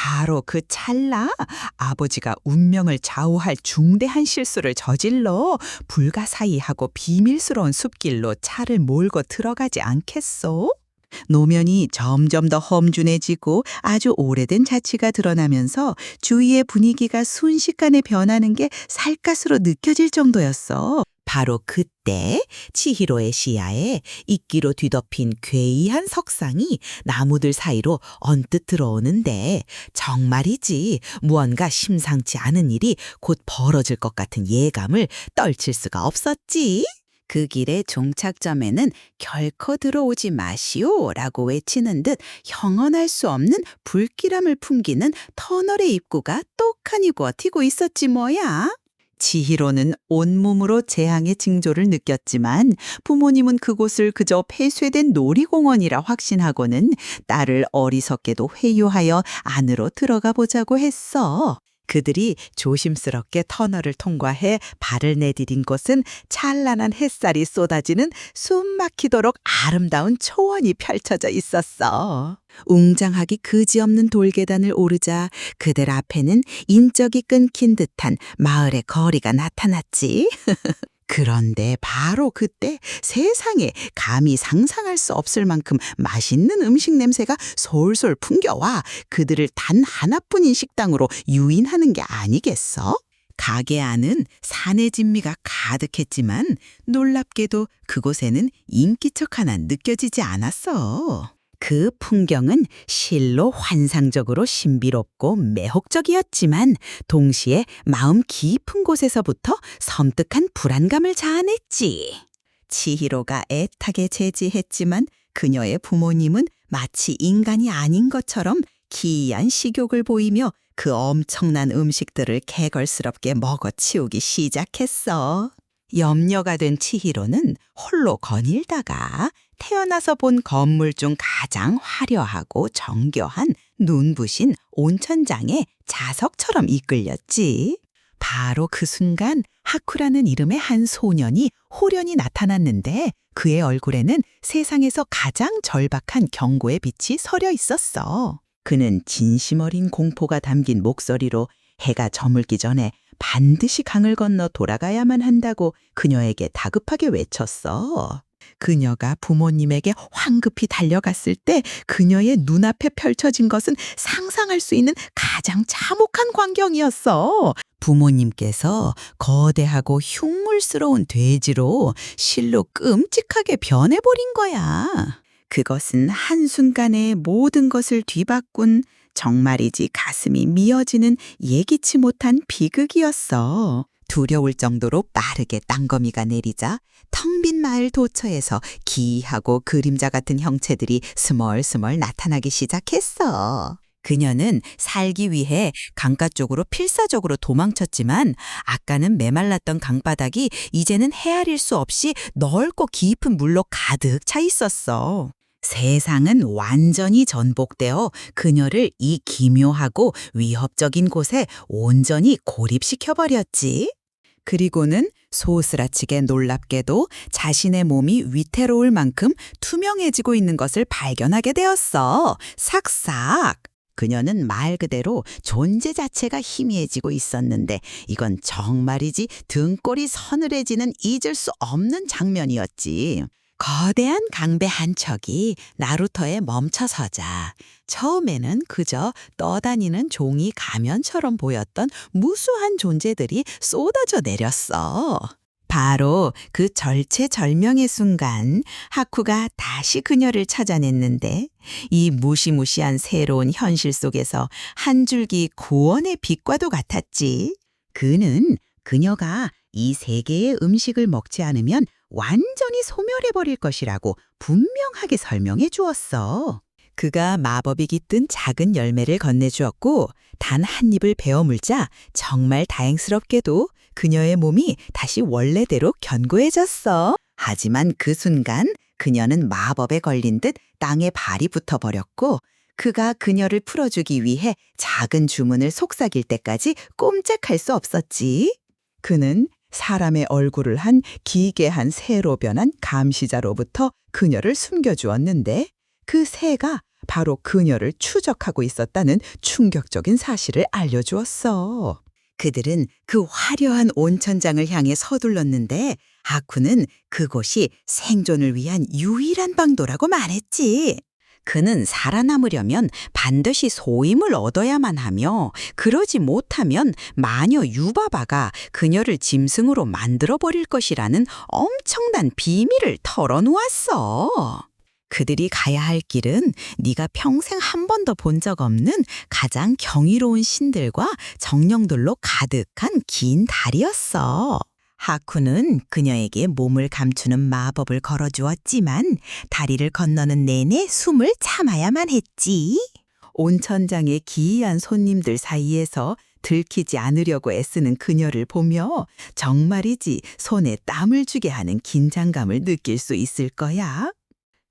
바로 그 찰나 아버지가 운명을 좌우할 중대한 실수를 저질러 불가사의하고 비밀스러운 숲길로 차를 몰고 들어가지 않겠소? 노면이 점점 더 험준해지고 아주 오래된 자취가 드러나면서 주위의 분위기가 순식간에 변하는 게 살갗으로 느껴질 정도였어. 바로 그때 치히로의 시야에 이끼로 뒤덮인 괴이한 석상이 나무들 사이로 언뜻 들어오는데 정말이지 무언가 심상치 않은 일이 곧 벌어질 것 같은 예감을 떨칠 수가 없었지. 그 길의 종착점에는 결코 들어오지 마시오라고 외치는 듯 형언할 수 없는 불길함을 풍기는 터널의 입구가 똑하니 버티고 있었지 뭐야. 지히로는 온몸으로 재앙의 징조를 느꼈지만 부모님은 그곳을 그저 폐쇄된 놀이공원이라 확신하고는 딸을 어리석게도 회유하여 안으로 들어가 보자고 했어. 그들이 조심스럽게 터널을 통과해 발을 내디딘 곳은 찬란한 햇살이 쏟아지는 숨막히도록 아름다운 초원이 펼쳐져 있었어. 웅장하기 그지없는 돌계단을 오르자 그들 앞에는 인적이 끊긴 듯한 마을의 거리가 나타났지. 그런데 바로 그때 세상에 감히 상상할 수 없을 만큼 맛있는 음식 냄새가 솔솔 풍겨와 그들을 단 하나뿐인 식당으로 유인하는 게 아니겠어? 가게 안은 사내 진미가 가득했지만 놀랍게도 그곳에는 인기척 하나 느껴지지 않았어. 그 풍경은 실로 환상적으로 신비롭고 매혹적이었지만 동시에 마음 깊은 곳에서부터 섬뜩한 불안감을 자아냈지. 치히로가 애타게 제지했지만 그녀의 부모님은 마치 인간이 아닌 것처럼 기이한 식욕을 보이며 그 엄청난 음식들을 개걸스럽게 먹어치우기 시작했어. 염려가 된 치히로는 홀로 거닐다가 태어나서 본 건물 중 가장 화려하고 정교한 눈부신 온천장의 자석처럼 이끌렸지. 바로 그 순간 하쿠라는 이름의 한 소년이 호련히 나타났는데 그의 얼굴에는 세상에서 가장 절박한 경고의 빛이 서려 있었어. 그는 진심 어린 공포가 담긴 목소리로 해가 저물기 전에 반드시 강을 건너 돌아가야만 한다고 그녀에게 다급하게 외쳤어. 그녀가 부모님에게 황급히 달려갔을 때 그녀의 눈앞에 펼쳐진 것은 상상할 수 있는 가장 참혹한 광경이었어. 부모님께서 거대하고 흉물스러운 돼지로 실로 끔찍하게 변해버린 거야. 그것은 한순간에 모든 것을 뒤바꾼 정말이지 가슴이 미어지는 예기치 못한 비극이었어. 두려울 정도로 빠르게 땅거미가 내리자 텅 빈 마을 도처에서 기이하고 그림자 같은 형체들이 스멀스멀 나타나기 시작했어. 그녀는 살기 위해 강가 쪽으로 필사적으로 도망쳤지만 아까는 메말랐던 강바닥이 이제는 헤아릴 수 없이 넓고 깊은 물로 가득 차 있었어. 세상은 완전히 전복되어 그녀를 이 기묘하고 위협적인 곳에 온전히 고립시켜버렸지. 그리고는 소스라치게 놀랍게도 자신의 몸이 위태로울 만큼 투명해지고 있는 것을 발견하게 되었어. 삭삭! 그녀는 말 그대로 존재 자체가 희미해지고 있었는데 이건 정말이지 등골이 서늘해지는 잊을 수 없는 장면이었지. 거대한 강배 한 척이 나루터에 멈춰서자 처음에는 그저 떠다니는 종이 가면처럼 보였던 무수한 존재들이 쏟아져 내렸어. 바로 그 절체절명의 순간 하쿠가 다시 그녀를 찾아냈는데 이 무시무시한 새로운 현실 속에서 한 줄기 구원의 빛과도 같았지. 그는 그녀가 이 세계의 음식을 먹지 않으면 완전히 소멸해버릴 것이라고 분명하게 설명해 주었어. 그가 마법이 깃든 작은 열매를 건네주었고 단 한 입을 베어 물자 정말 다행스럽게도 그녀의 몸이 다시 원래대로 견고해졌어. 하지만 그 순간 그녀는 마법에 걸린 듯 땅에 발이 붙어버렸고 그가 그녀를 풀어주기 위해 작은 주문을 속삭일 때까지 꼼짝할 수 없었지. 그는 사람의 얼굴을 한 기괴한 새로 변한 감시자로부터 그녀를 숨겨주었는데 그 새가 바로 그녀를 추적하고 있었다는 충격적인 사실을 알려주었어. 그들은 그 화려한 온천장을 향해 서둘렀는데 하쿠는 그곳이 생존을 위한 유일한 방도라고 말했지. 그는 살아남으려면 반드시 소임을 얻어야만 하며 그러지 못하면 마녀 유바바가 그녀를 짐승으로 만들어버릴 것이라는 엄청난 비밀을 털어놓았어. 그들이 가야 할 길은 네가 평생 한 번도 본 적 없는 가장 경이로운 신들과 정령들로 가득한 긴 다리였어. 하쿠는 그녀에게 몸을 감추는 마법을 걸어주었지만 다리를 건너는 내내 숨을 참아야만 했지. 온천장의 기이한 손님들 사이에서 들키지 않으려고 애쓰는 그녀를 보며 정말이지 손에 땀을 주게 하는 긴장감을 느낄 수 있을 거야.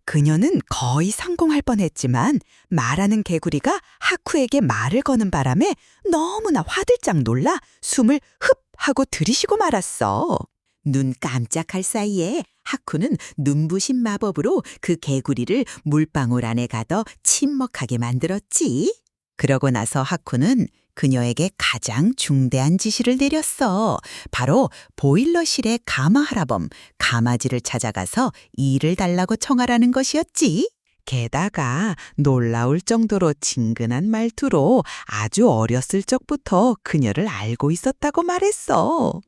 그녀는 거의 성공할 뻔했지만 말하는 개구리가 하쿠에게 말을 거는 바람에 너무나 화들짝 놀라 숨을 흡 하고 들이쉬고 말았어. 눈 깜짝할 사이에 하쿠는 눈부신 마법으로 그 개구리를 물방울 안에 가둬 침묵하게 만들었지. 그러고 나서 하쿠는 그녀에게 가장 중대한 지시를 내렸어. 바로 보일러실의 가마하라범, 가마지를 찾아가서 일을 달라고 청하라는 것이었지. 게다가 놀라울 정도로 친근한 말투로 아주 어렸을 적부터 그녀를 알고 있었다고 말했어.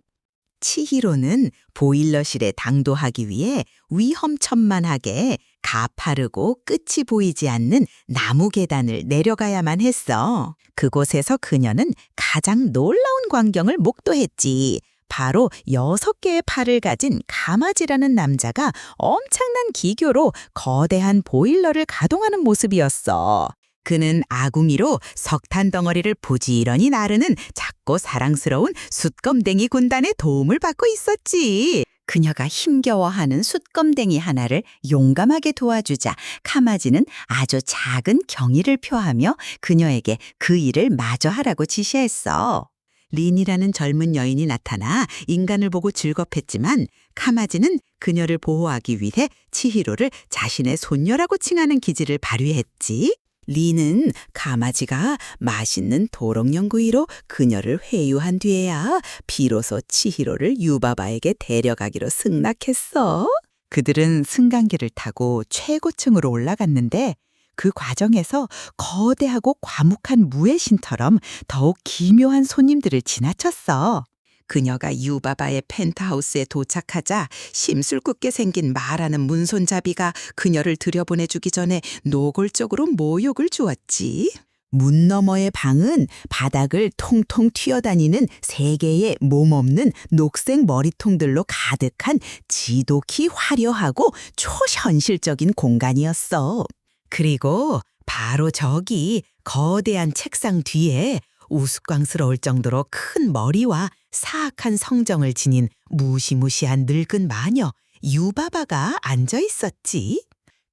치히로는 보일러실에 당도하기 위해 위험천만하게 가파르고 끝이 보이지 않는 나무 계단을 내려가야만 했어. 그곳에서 그녀는 가장 놀라운 광경을 목도했지. 바로 6개의 팔을 가진 가마지라는 남자가 엄청난 기교로 거대한 보일러를 가동하는 모습이었어. 그는 아궁이로 석탄 덩어리를 부지런히 나르는 작고 사랑스러운 숯검댕이 군단의 도움을 받고 있었지. 그녀가 힘겨워하는 숯검댕이 하나를 용감하게 도와주자 카마지는 아주 작은 경의를 표하며 그녀에게 그 일을 마저 하라고 지시했어. 린이라는 젊은 여인이 나타나 인간을 보고 즐겁했지만 카마지는 그녀를 보호하기 위해 치히로를 자신의 손녀라고 칭하는 기질을 발휘했지. 린은 가마지가 맛있는 도롱뇽구이로 그녀를 회유한 뒤에야 비로소 치히로를 유바바에게 데려가기로 승낙했어. 그들은 승강기를 타고 최고층으로 올라갔는데 그 과정에서 거대하고 과묵한 무의 신처럼 더욱 기묘한 손님들을 지나쳤어. 그녀가 유바바의 펜트하우스에 도착하자 심술궂게 생긴 말하는 문손잡이가 그녀를 들여보내주기 전에 노골적으로 모욕을 주었지. 문 너머의 방은 바닥을 통통 튀어다니는 3개의 몸없는 녹색 머리통들로 가득한 지독히 화려하고 초현실적인 공간이었어. 그리고 바로 저기 거대한 책상 뒤에 우스꽝스러울 정도로 큰 머리와 사악한 성정을 지닌 무시무시한 늙은 마녀 유바바가 앉아 있었지.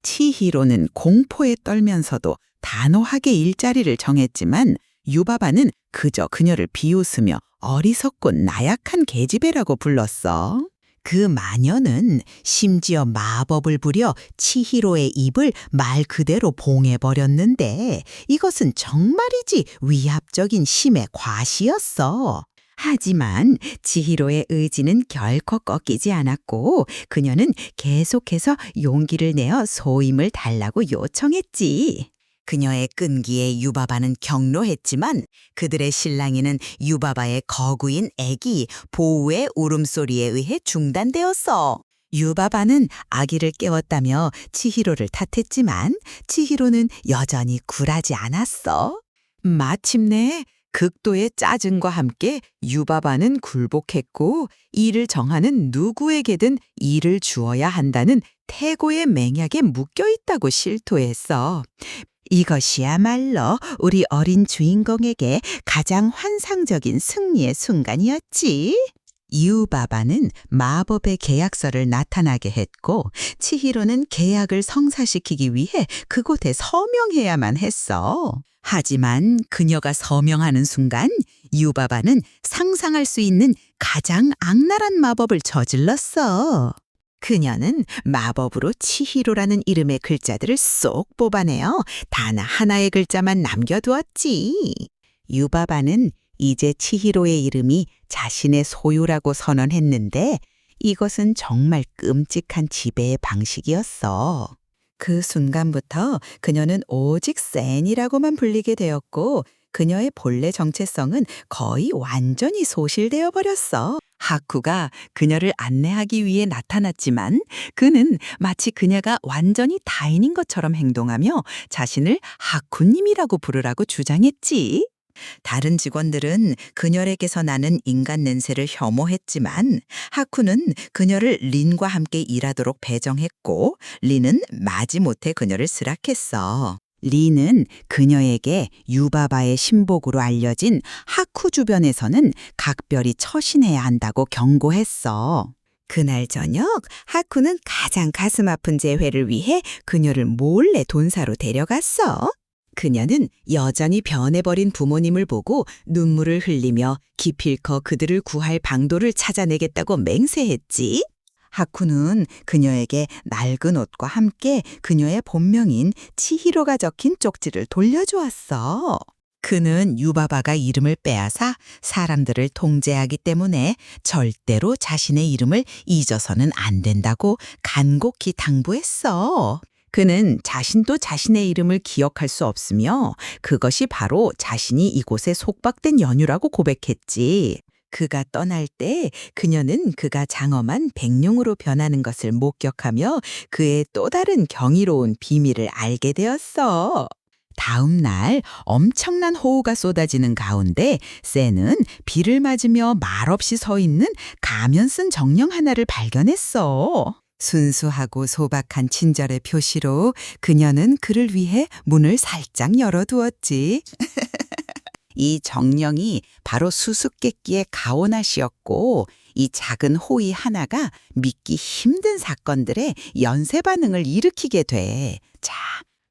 치히로는 공포에 떨면서도 단호하게 일자리를 정했지만 유바바는 그저 그녀를 비웃으며 어리석고 나약한 계집애라고 불렀어. 그 마녀는 심지어 마법을 부려 치히로의 입을 말 그대로 봉해버렸는데 이것은 정말이지 위압적인 심의 과시였어. 하지만 치히로의 의지는 결코 꺾이지 않았고 그녀는 계속해서 용기를 내어 소임을 달라고 요청했지. 그녀의 끈기에 유바바는 경로했지만 그들의 실랑이는 유바바의 거구인 애기 보우의 울음소리에 의해 중단되었어. 유바바는 아기를 깨웠다며 치히로를 탓했지만 치히로는 여전히 굴하지 않았어. 마침내 극도의 짜증과 함께 유바바는 굴복했고 일을 정하는 누구에게든 일을 주어야 한다는 태고의 맹약에 묶여 있다고 실토했어. 이것이야말로 우리 어린 주인공에게 가장 환상적인 승리의 순간이었지. 유바바는 마법의 계약서를 나타나게 했고 치히로는 계약을 성사시키기 위해 그곳에 서명해야만 했어. 하지만 그녀가 서명하는 순간 유바바는 상상할 수 있는 가장 악랄한 마법을 저질렀어. 그녀는 마법으로 치히로라는 이름의 글자들을 쏙 뽑아내어 단 하나의 글자만 남겨두었지. 유바바는 이제 치히로의 이름이 자신의 소유라고 선언했는데 이것은 정말 끔찍한 지배의 방식이었어. 그 순간부터 그녀는 오직 센이라고만 불리게 되었고 그녀의 본래 정체성은 거의 완전히 소실되어 버렸어. 하쿠가 그녀를 안내하기 위해 나타났지만 그는 마치 그녀가 완전히 타인인 것처럼 행동하며 자신을 하쿠님이라고 부르라고 주장했지. 다른 직원들은 그녀에게서 나는 인간 냄새를 혐오했지만 하쿠는 그녀를 린과 함께 일하도록 배정했고 린은 마지못해 그녀를 쓰락했어. 린은 그녀에게 유바바의 신복으로 알려진 하쿠 주변에서는 각별히 처신해야 한다고 경고했어. 그날 저녁 하쿠는 가장 가슴 아픈 재회를 위해 그녀를 몰래 돈사로 데려갔어. 그녀는 여전히 변해버린 부모님을 보고 눈물을 흘리며 기필코 그들을 구할 방도를 찾아내겠다고 맹세했지. 하쿠는 그녀에게 낡은 옷과 함께 그녀의 본명인 치히로가 적힌 쪽지를 돌려주었어. 그는 유바바가 이름을 빼앗아 사람들을 통제하기 때문에 절대로 자신의 이름을 잊어서는 안 된다고 간곡히 당부했어. 그는 자신도 자신의 이름을 기억할 수 없으며 그것이 바로 자신이 이곳에 속박된 연유라고 고백했지. 그가 떠날 때 그녀는 그가 장엄한 백룡으로 변하는 것을 목격하며 그의 또 다른 경이로운 비밀을 알게 되었어. 다음 날 엄청난 호우가 쏟아지는 가운데 샌은 비를 맞으며 말없이 서 있는 가면 쓴 정령 하나를 발견했어. 순수하고 소박한 친절의 표시로 그녀는 그를 위해 문을 살짝 열어두었지. 이 정령이 바로 수수께끼의 가오나시였고 이 작은 호의 하나가 믿기 힘든 사건들의 연쇄 반응을 일으키게 돼. 자,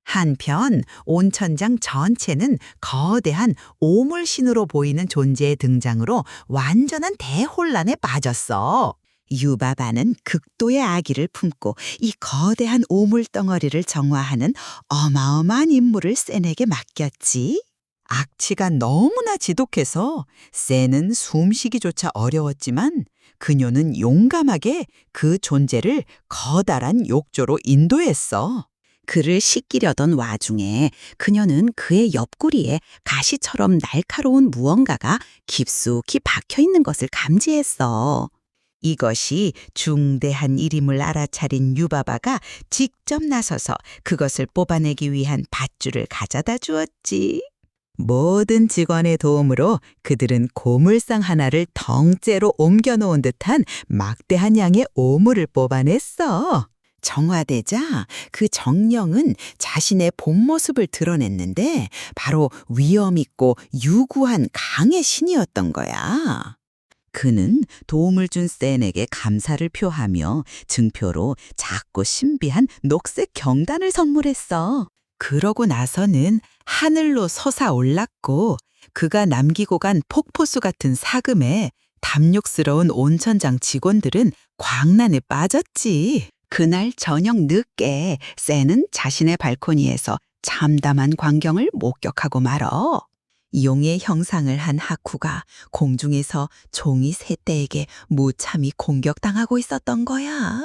한편 온천장 전체는 거대한 오물신으로 보이는 존재의 등장으로 완전한 대혼란에 빠졌어. 유바바는 극도의 악의를 품고 이 거대한 오물덩어리를 정화하는 어마어마한 임무를 샌에게 맡겼지. 악취가 너무나 지독해서 샌은 숨쉬기조차 어려웠지만 그녀는 용감하게 그 존재를 커다란 욕조로 인도했어. 그를 씻기려던 와중에 그녀는 그의 옆구리에 가시처럼 날카로운 무언가가 깊숙이 박혀 있는 것을 감지했어. 이것이 중대한 일임을 알아차린 유바바가 직접 나서서 그것을 뽑아내기 위한 밧줄을 가져다 주었지. 모든 직원의 도움으로 그들은 고물상 하나를 덩째로 옮겨놓은 듯한 막대한 양의 오물을 뽑아냈어. 정화되자 그 정령은 자신의 본 모습을 드러냈는데 바로 위엄있고 유구한 강의 신이었던 거야. 그는 도움을 준 샌에게 감사를 표하며 증표로 작고 신비한 녹색 경단을 선물했어. 그러고 나서는 하늘로 솟아올랐고 그가 남기고 간 폭포수 같은 사금에 탐욕스러운 온천장 직원들은 광란에 빠졌지. 그날 저녁 늦게 샌은 자신의 발코니에서 참담한 광경을 목격하고 말어. 용의 형상을 한 하쿠가 공중에서 종이 세 떼에게 무참히 공격당하고 있었던 거야.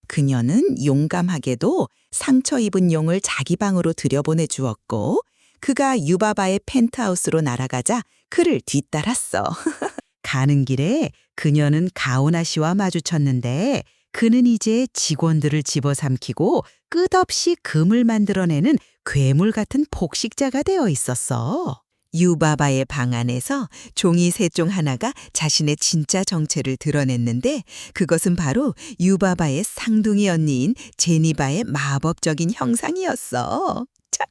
그녀는 용감하게도 상처 입은 용을 자기 방으로 들여보내 주었고 그가 유바바의 펜트하우스로 날아가자 그를 뒤따랐어. 가는 길에 그녀는 가오나 씨와 마주쳤는데 그는 이제 직원들을 집어삼키고 끝없이 금을 만들어내는 괴물 같은 폭식자가 되어 있었어. 유바바의 방 안에서 종이 셋 중 하나가 자신의 진짜 정체를 드러냈는데 그것은 바로 유바바의 쌍둥이 언니인 제니바의 마법적인 형상이었어. 자,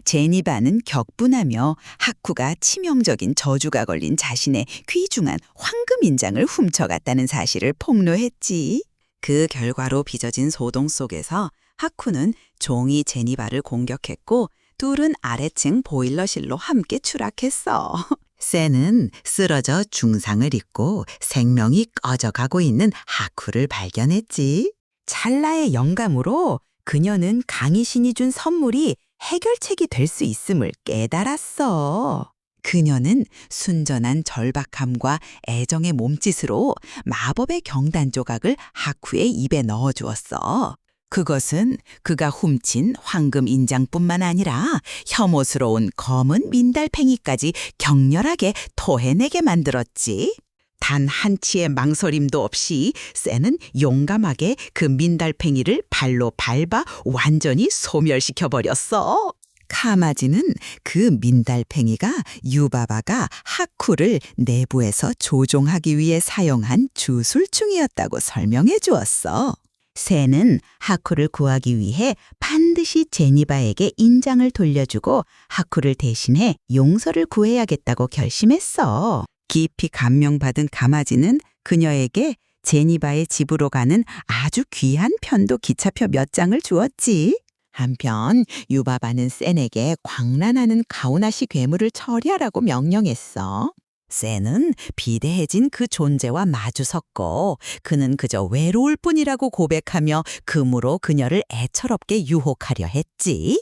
제니바는 격분하며 하쿠가 치명적인 저주가 걸린 자신의 귀중한 황금 인장을 훔쳐갔다는 사실을 폭로했지. 그 결과로 빚어진 소동 속에서 하쿠는 종이 제니바를 공격했고 둘은 아래층 보일러실로 함께 추락했어. 샌은 쓰러져 중상을 입고 생명이 꺼져가고 있는 하쿠를 발견했지. 찰나의 영감으로 그녀는 강희 신이 준 선물이 해결책이 될 수 있음을 깨달았어. 그녀는 순전한 절박함과 애정의 몸짓으로 마법의 경단 조각을 하쿠의 입에 넣어주었어. 그것은 그가 훔친 황금 인장뿐만 아니라 혐오스러운 검은 민달팽이까지 격렬하게 토해내게 만들었지. 단 한치의 망설임도 없이 쎄는 용감하게 그 민달팽이를 발로 밟아 완전히 소멸시켜버렸어. 카마지는 그 민달팽이가 유바바가 하쿠를 내부에서 조종하기 위해 사용한 주술충이었다고 설명해 주었어. 쎄는 하쿠를 구하기 위해 반드시 제니바에게 인장을 돌려주고 하쿠를 대신해 용서를 구해야겠다고 결심했어. 깊이 감명받은 가마지는 그녀에게 제니바의 집으로 가는 아주 귀한 편도 기차표 몇 장을 주었지. 한편 유바바는 센에게 광란하는 가오나시 괴물을 처리하라고 명령했어. 센은 비대해진 그 존재와 마주섰고 그는 그저 외로울 뿐이라고 고백하며 금으로 그녀를 애처롭게 유혹하려 했지.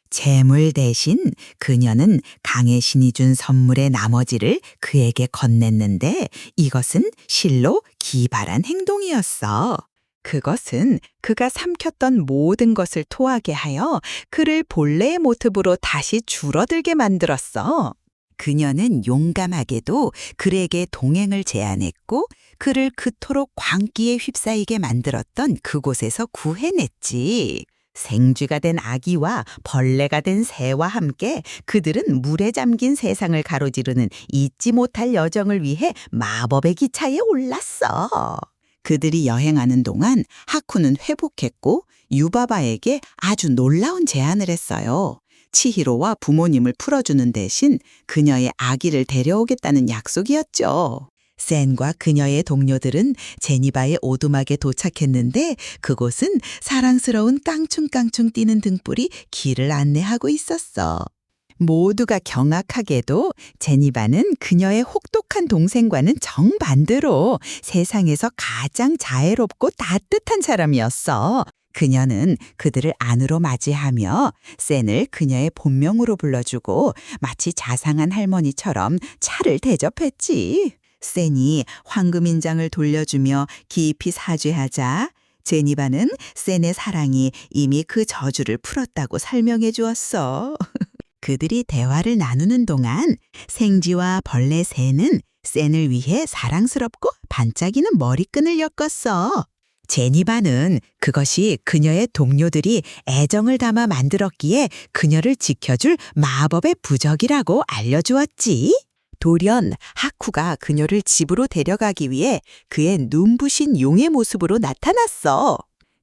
재물 대신 그녀는 강의 신이 준 선물의 나머지를 그에게 건넸는데 이것은 실로 기발한 행동이었어. 그것은 그가 삼켰던 모든 것을 토하게 하여 그를 본래의 모습으로 다시 줄어들게 만들었어. 그녀는 용감하게도 그에게 동행을 제안했고 그를 그토록 광기에 휩싸이게 만들었던 그곳에서 구해냈지. 생쥐가 된 아기와 벌레가 된 새와 함께 그들은 물에 잠긴 세상을 가로지르는 잊지 못할 여정을 위해 마법의 기차에 올랐어. 그들이 여행하는 동안 하쿠는 회복했고 유바바에게 아주 놀라운 제안을 했어요. 치히로와 부모님을 풀어주는 대신 그녀의 아기를 데려오겠다는 약속이었죠. 센과 그녀의 동료들은 제니바의 오두막에 도착했는데 그곳은 사랑스러운 깡충깡충 뛰는 등불이 길을 안내하고 있었어. 모두가 경악하게도 제니바는 그녀의 혹독한 동생과는 정반대로 세상에서 가장 자애롭고 따뜻한 사람이었어. 그녀는 그들을 안으로 맞이하며 센을 그녀의 본명으로 불러주고 마치 자상한 할머니처럼 차를 대접했지. 센이 황금인장을 돌려주며 깊이 사죄하자 제니바는 센의 사랑이 이미 그 저주를 풀었다고 설명해 주었어. 그들이 대화를 나누는 동안 생쥐와 벌레 새는 센을 위해 사랑스럽고 반짝이는 머리끈을 엮었어. 제니바는 그것이 그녀의 동료들이 애정을 담아 만들었기에 그녀를 지켜줄 마법의 부적이라고 알려주었지. 돌연 하쿠가 그녀를 집으로 데려가기 위해 그의 눈부신 용의 모습으로 나타났어.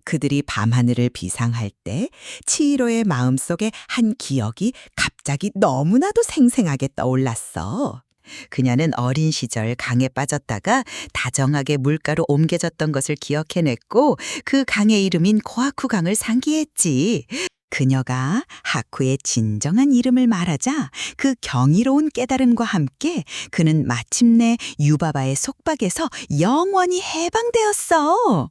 그들이 밤하늘을 비상할 때 치히로의 마음속에 한 기억이 갑자기 너무나도 생생하게 떠올랐어. 그녀는 어린 시절 강에 빠졌다가 다정하게 물가로 옮겨졌던 것을 기억해냈고 그 강의 이름인 코하쿠 강을 상기했지. 그녀가 하쿠의 진정한 이름을 말하자 그 경이로운 깨달음과 함께 그는 마침내 유바바의 속박에서 영원히 해방되었어.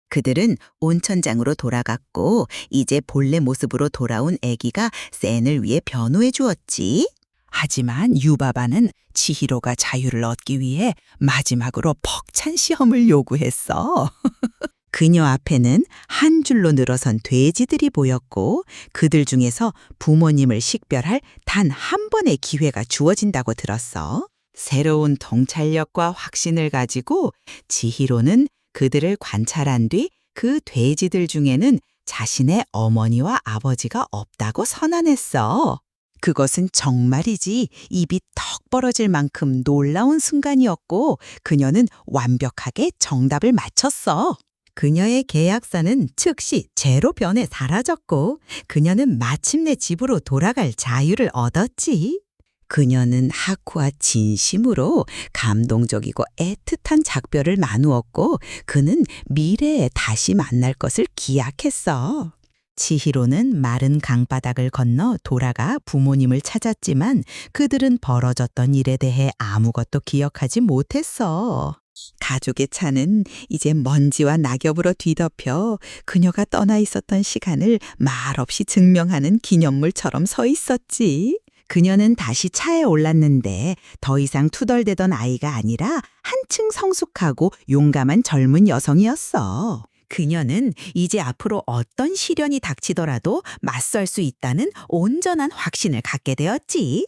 그들은 온천장으로 돌아갔고 이제 본래 모습으로 돌아온 아기가 센을 위해 변호해 주었지. 하지만 유바바는 치히로가 자유를 얻기 위해 마지막으로 벅찬 시험을 요구했어. 그녀 앞에는 한 줄로 늘어선 돼지들이 보였고 그들 중에서 부모님을 식별할 단 한 번의 기회가 주어진다고 들었어. 새로운 통찰력과 확신을 가지고 치히로는 그들을 관찰한 뒤 그 돼지들 중에는 자신의 어머니와 아버지가 없다고 선언했어. 그것은 정말이지 입이 턱 벌어질 만큼 놀라운 순간이었고 그녀는 완벽하게 정답을 맞췄어. 그녀의 계약서는 즉시 죄로 변해 사라졌고 그녀는 마침내 집으로 돌아갈 자유를 얻었지. 그녀는 하쿠와 진심으로 감동적이고 애틋한 작별을 나누었고 그는 미래에 다시 만날 것을 기약했어. 치히로는 마른 강바닥을 건너 돌아가 부모님을 찾았지만 그들은 벌어졌던 일에 대해 아무것도 기억하지 못했어. 가족의 차는 이제 먼지와 낙엽으로 뒤덮여 그녀가 떠나 있었던 시간을 말없이 증명하는 기념물처럼 서 있었지. 그녀는 다시 차에 올랐는데 더 이상 투덜대던 아이가 아니라 한층 성숙하고 용감한 젊은 여성이었어. 그녀는 이제 앞으로 어떤 시련이 닥치더라도 맞설 수 있다는 온전한 확신을 갖게 되었지.